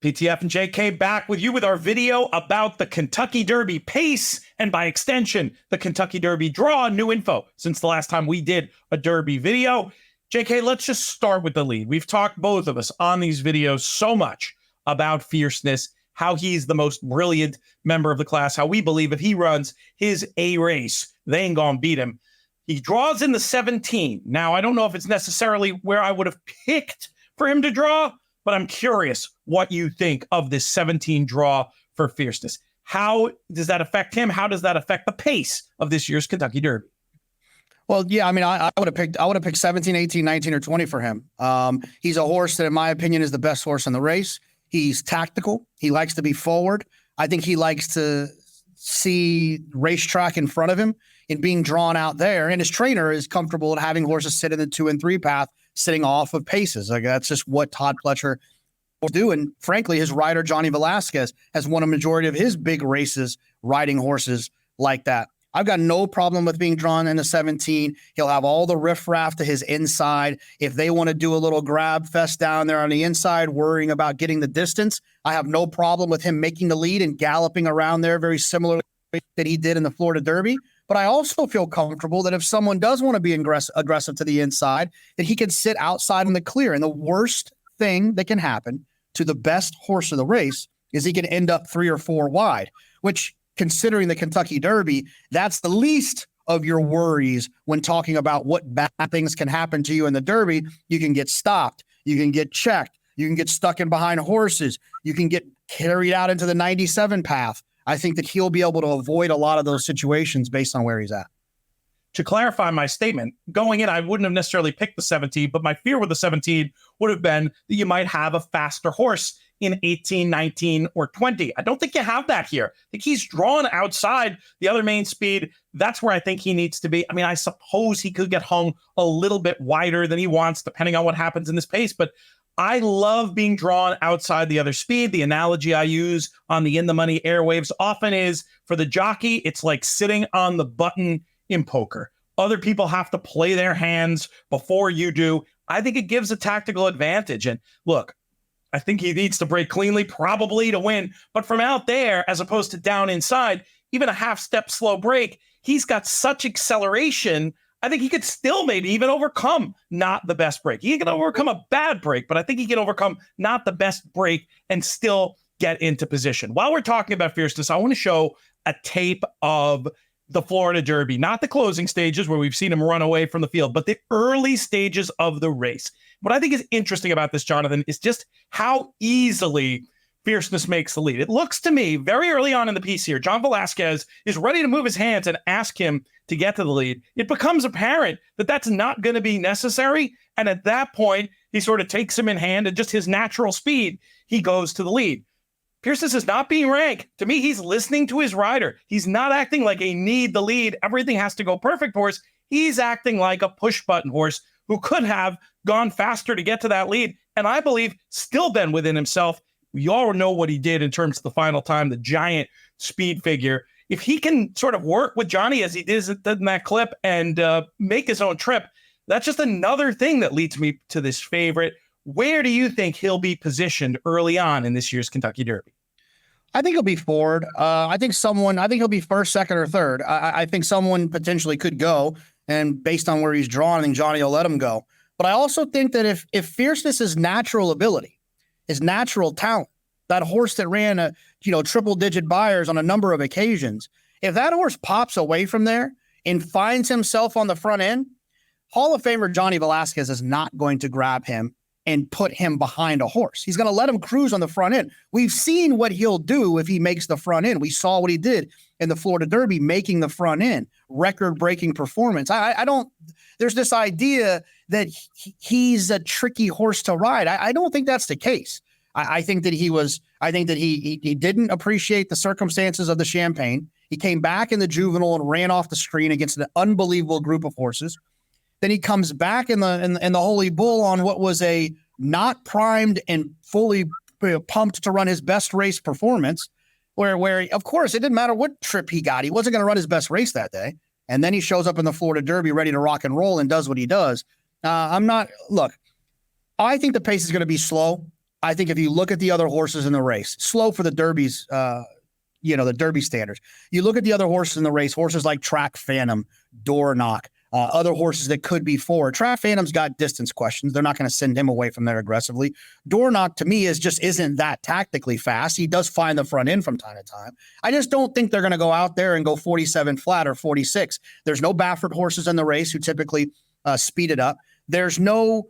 PTF and JK back with you with our video about the Kentucky Derby pace and by extension, the Kentucky Derby draw. New info since the last time we did a Derby video. JK, let's just start with the lead. We've talked, both of us, on these videos so much about Fierceness, how he's the most brilliant member of the class, how we believe if he runs his A race, they ain't gonna beat him. He draws in the 17. Now, I don't know if it's necessarily where I would have picked for him to draw, but I'm curious what you think of this 17 draw for Fierceness. How does that affect him? How does that affect the pace of this year's Kentucky Derby? Well, yeah, I mean, I would have picked 17, 18, 19, or 20 for him. He's a horse that, in my opinion, is the best horse in the race. He's tactical. He likes to be forward. I think he likes to see racetrack in front of him and being drawn out there. And his trainer is comfortable at having horses sit in the 2 and 3 path, sitting off of paces. Like, that's just what Todd Pletcher will do. And frankly, his rider, Johnny Velasquez, has won a majority of his big races riding horses like that. I've got no problem with being drawn in the 17. He'll have all the riffraff to his inside. If they want to do a little grab fest down there on the inside, worrying about getting the distance, I have no problem with him making the lead and galloping around there very similar that he did in the Florida Derby. But I also feel comfortable that if someone does want to be aggressive to the inside, that he can sit outside in the clear. And the worst thing that can happen to the best horse of the race is he can end up 3 or 4 wide, which, considering the Kentucky Derby, that's the least of your worries when talking about what bad things can happen to you in the Derby. You can get stopped. You can get checked. You can get stuck in behind horses. You can get carried out into the 97 path. I think that he'll be able to avoid a lot of those situations based on where he's at. To clarify my statement, going in, I wouldn't have necessarily picked the 17, but my fear with the 17 would have been that you might have a faster horse in 18, 19, or 20. I don't think you have that here. I think he's drawn outside the other main speed. That's where I think he needs to be. I mean, I suppose he could get hung a little bit wider than he wants, depending on what happens in this pace, but I love being drawn outside the other speed. The analogy I use on the In the Money airwaves often is, for the jockey, it's like sitting on the button in poker. Other people have to play their hands before you do. I think it gives a tactical advantage. And look, I think he needs to break cleanly, probably to win. But from out there, as opposed to down inside, even a half-step slow break, he's got such acceleration. I think he could still maybe even overcome not the best break. He can overcome a bad break, but I think he can overcome not the best break and still get into position. While we're talking about Fierceness, I want to show a tape of the Florida Derby, not the closing stages where we've seen him run away from the field, but the early stages of the race. What I think is interesting about this, Jonathan, is just how easily Fierceness makes the lead. It looks to me very early on in the piece here, John Velasquez is ready to move his hands and ask him to get to the lead. It becomes apparent that that's not going to be necessary. And at that point, he sort of takes him in hand and just his natural speed, he goes to the lead. Fierceness is not being rank. To me, he's listening to his rider. He's not acting like a need the lead. Everything has to go perfect horse. He's acting like a push button horse who could have gone faster to get to that lead. And I believe still been within himself. We all know what he did in terms of the final time, the giant speed figure. If he can sort of work with Johnny as he did in that clip and make his own trip, that's just another thing that leads me to this favorite. Where do you think he'll be positioned early on in this year's Kentucky Derby? I think he'll be forward. I think he'll be first, second, or third. I think someone potentially could go, and based on where he's drawn, I think Johnny will let him go. But I also think that if Fierceness is natural ability, his natural talent, that horse that ran triple-digit buyers on a number of occasions, if that horse pops away from there and finds himself on the front end, Hall of Famer Johnny Velasquez is not going to grab him and put him behind a horse. He's going to let him cruise on the front end. We've seen what he'll do if he makes the front end. We saw what he did in the Florida Derby, making the front end, record-breaking performance. There's this idea that he's a tricky horse to ride. I don't think that's the case. I think that he didn't appreciate the circumstances of the Champagne. He came back in the Juvenile and ran off the screen against an unbelievable group of horses. Then he comes back in the Holy Bull on what was a not primed and fully pumped to run his best race performance, where of course it didn't matter what trip he got. He wasn't going to run his best race that day. And then he shows up in the Florida Derby ready to rock and roll and does what he does. I think the pace is going to be slow. I think if you look at the other horses in the race, slow for the Derbies, the Derby standards. You look at the other horses in the race, horses like Track Phantom, Dornoch, other horses that could be forward. Track Phantom's got distance questions. They're not going to send him away from there aggressively. Dornoch, to me, isn't that tactically fast. He does find the front end from time to time. I just don't think they're going to go out there and go 47 flat or 46. There's no Baffert horses in the race who typically speed it up. There's no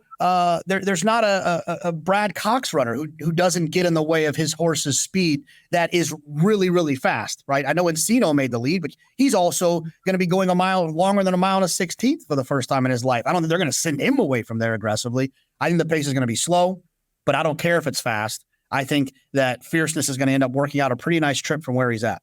there's not a Brad Cox runner who doesn't get in the way of his horse's speed that is really, really fast, right? I know Encino made the lead, but he's also going to be going a mile longer than a mile and a 16th for the first time in his life. I don't think they're going to send him away from there aggressively. I think the pace is going to be slow, but I don't care if it's fast. I think that Fierceness is going to end up working out a pretty nice trip from where he's at.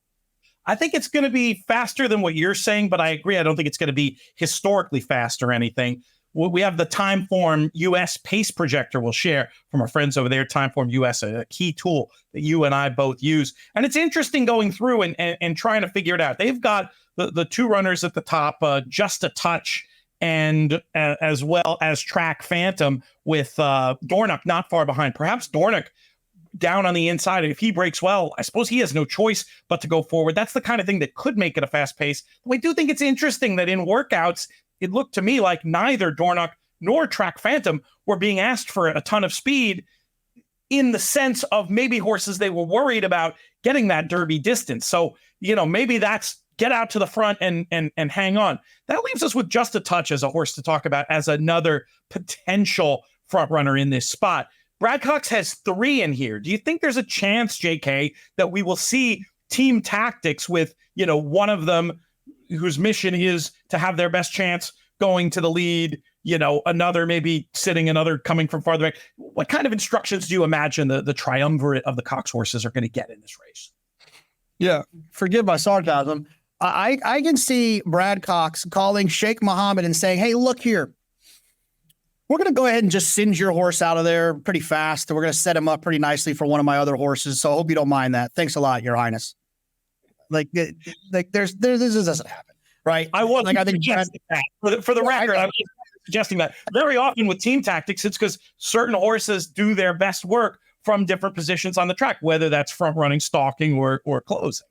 I think it's going to be faster than what you're saying, but I agree. I don't think it's going to be historically fast or anything. We have the Timeform US pace projector we'll share from our friends over there, Timeform US, a key tool that you and I both use. And it's interesting going through and trying to figure it out. They've got the two runners at the top, Just a Touch, and as well as Track Phantom with Dornoch not far behind. Perhaps Dornoch down on the inside. If he breaks well, I suppose he has no choice but to go forward. That's the kind of thing that could make it a fast pace. I do think it's interesting that in workouts, it looked to me like neither Dornoch nor Track Phantom were being asked for a ton of speed, in the sense of maybe horses they were worried about getting that Derby distance. So, maybe that's get out to the front and hang on. That leaves us with Just a Touch as a horse to talk about as another potential front runner in this spot. Brad Cox has 3 in here. Do you think there's a chance, JK, that we will see team tactics with, one of them whose mission is to have their best chance going to the lead, another maybe sitting, another coming from farther back? What kind of instructions do you imagine the triumvirate of the Cox horses are going to get in this race? Yeah, forgive my sarcasm. I can see Brad Cox calling Sheikh Mohammed and saying, hey, look here. We're going to go ahead and just send your horse out of there pretty fast. We're going to set him up pretty nicely for one of my other horses. So I hope you don't mind that. Thanks a lot, Your Highness. This doesn't happen, right? I think suggesting that. For the record, I was suggesting that. Very often with team tactics, it's because certain horses do their best work from different positions on the track, whether that's front running, stalking, or closing.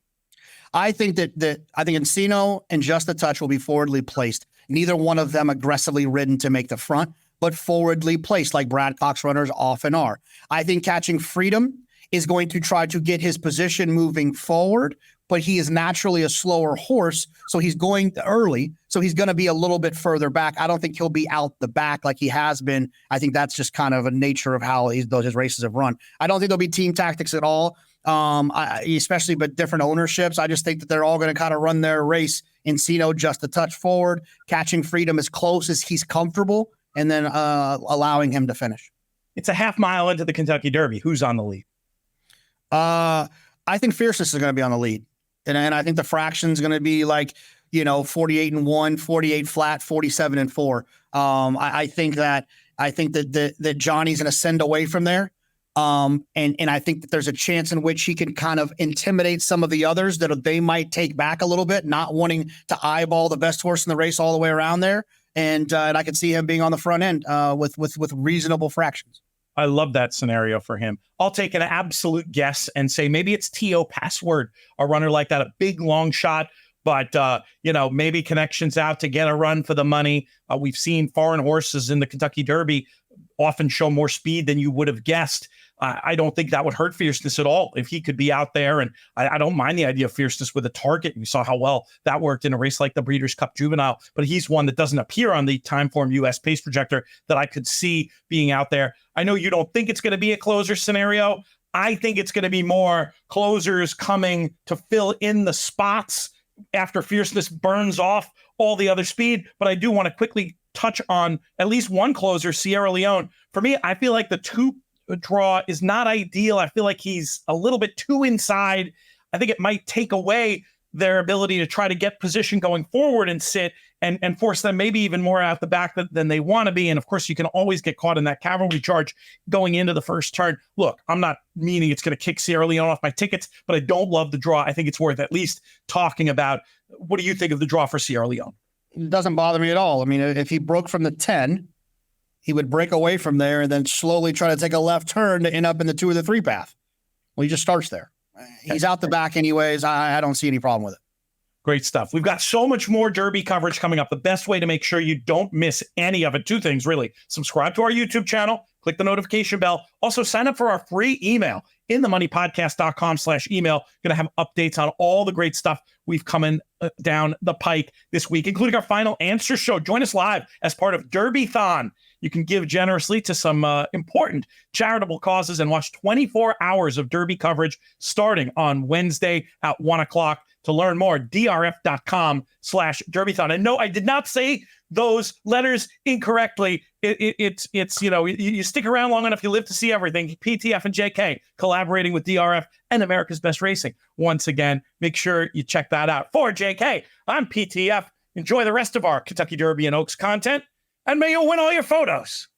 I think Encino and Just a Touch will be forwardly placed. Neither one of them aggressively ridden to make the front, but forwardly placed like Brad Cox runners often are. I think Catching Freedom is going to try to get his position moving forward, but he is naturally a slower horse, so he's going early, so he's going to be a little bit further back. I don't think he'll be out the back like he has been. I think that's just kind of a nature of how his races have run. I don't think there'll be team tactics at all, especially but different ownerships. I just think that they're all going to kind of run their race. Encino Just a Touch forward, Catching Freedom as close as he's comfortable, and then allowing him to finish. It's a half mile into the Kentucky Derby. Who's on the lead? I think Fierceness is going to be on the lead. And I think the fraction is going to be like, 48-1, 48 flat, 47-4. I think that Johnny's going to send away from there. And I think that there's a chance in which he can kind of intimidate some of the others that they might take back a little bit, not wanting to eyeball the best horse in the race all the way around there. And I could see him being on the front end with reasonable fractions. I love that scenario for him. I'll take an absolute guess and say maybe it's T.O. Password, a runner like that, a big long shot, but maybe connections out to get a run for the money. We've seen foreign horses in the Kentucky Derby often show more speed than you would have guessed. I don't think that would hurt Fierceness at all if he could be out there. And I don't mind the idea of Fierceness with a target. You saw how well that worked in a race like the Breeders' Cup Juvenile, but he's one that doesn't appear on the Timeform US pace projector that I could see being out there. I know you don't think it's going to be a closer scenario. I think it's going to be more closers coming to fill in the spots after Fierceness burns off all the other speed. But I do want to quickly touch on at least one closer, Sierra Leone. For me, I feel like the 2 draw is not ideal. I feel like he's a little bit too inside. I think it might take away their ability to try to get position going forward and sit and force them maybe even more out the back than they want to be. And of course, you can always get caught in that cavalry charge going into the first turn. Look, I'm not meaning it's going to kick Sierra Leone off my tickets, but I don't love the draw. I think it's worth at least talking about. What do you think of the draw for Sierra Leone? It doesn't bother me at all. I mean, if he broke from the 10, he would break away from there and then slowly try to take a left turn to end up in the 2 or the 3 path. Well, he just starts there. He's out the back anyways. I don't see any problem with it. Great stuff. We've got so much more Derby coverage coming up. The best way to make sure you don't miss any of it, 2 things really. Subscribe to our YouTube channel, click the notification bell. Also sign up for our free email, inthemoneypodcast.com/email. Going to have updates on all the great stuff we've coming down the pike this week, including our final answer show. Join us live as part of Derby-thon. You can give generously to some important charitable causes and watch 24 hours of Derby coverage starting on Wednesday at 1 o'clock. To learn more, drf.com/Derbython. And no, I did not say those letters incorrectly. It's you stick around long enough, you live to see everything. PTF and JK collaborating with DRF and America's Best Racing. Once again, make sure you check that out. For JK, I'm PTF. Enjoy the rest of our Kentucky Derby and Oaks content, and may you win all your photos.